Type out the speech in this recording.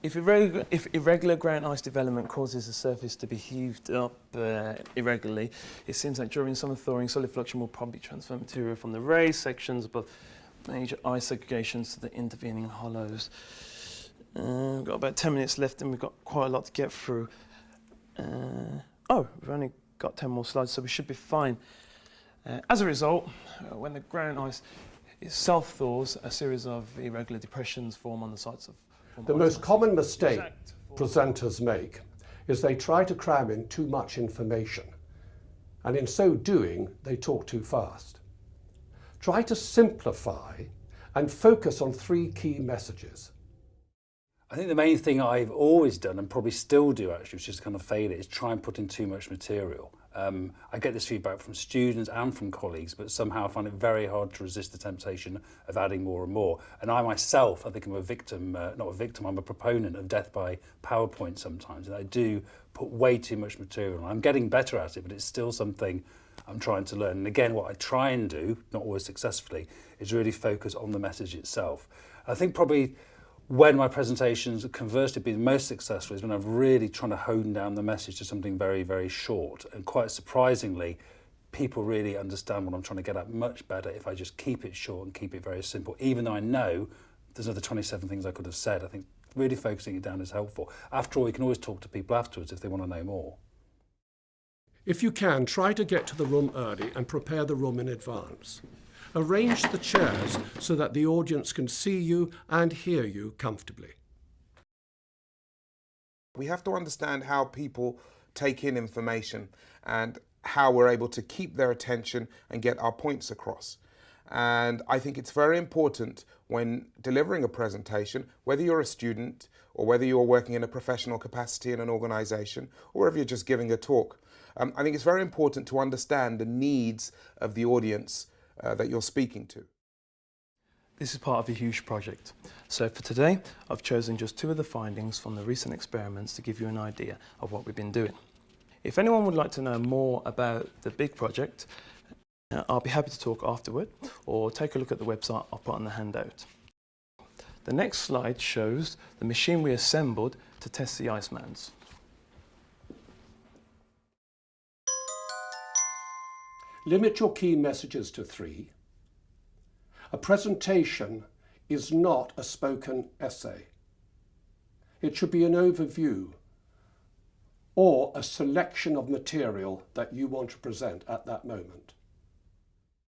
If irregular ground ice development causes the surface to be heaved up irregularly, it seems that during summer thawing, solid fluxion will probably transfer material from the raised sections above major ice segregations to the intervening hollows. We've got about 10 minutes left and we've got quite a lot to get through. We've only got 10 more slides, so we should be fine. As a result, when the ground ice itself thaws, a series of irregular depressions form on the sides of the most common mistake presenters make is they try to cram in too much information, and in so doing, they talk too fast. Try to simplify and focus on 3 key messages. I think the main thing I've always done, and probably still do actually, which is kind of fail it, is try and put in too much material. I get this feedback from students and from colleagues, but somehow I find it very hard to resist the temptation of adding more and more. And I myself, I think I'm a victim, not a victim, I'm a proponent of death by PowerPoint sometimes. And I do put way too much material on. I'm getting better at it, but it's still something I'm trying to learn. And again, what I try and do, not always successfully, is really focus on the message itself. I think probably when my presentations conversely have been most successful is when I've really trying to hone down the message to something very, very short. And quite surprisingly, people really understand what I'm trying to get at much better if I just keep it short and keep it very simple. Even though I know there's another 27 things I could have said, I think really focusing it down is helpful. After all, you can always talk to people afterwards if they want to know more. If you can, try to get to the room early and prepare the room in advance. Arrange the chairs so that the audience can see you and hear you comfortably. We have to understand how people take in information and how we're able to keep their attention and get our points across. And I think it's very important when delivering a presentation, whether you're a student or whether you're working in a professional capacity in an organisation or whether you're just giving a talk, I think it's very important to understand the needs of the audience that you're speaking to. This is part of a huge project. So for today, I've chosen just 2 of the findings from the recent experiments to give you an idea of what we've been doing. If anyone would like to know more about the big project, I'll be happy to talk afterward, or take a look at the website I'll put on the handout. The next slide shows the machine we assembled to test the Icemans. Limit your key messages to 3. A presentation is not a spoken essay. It should be an overview or a selection of material that you want to present at that moment.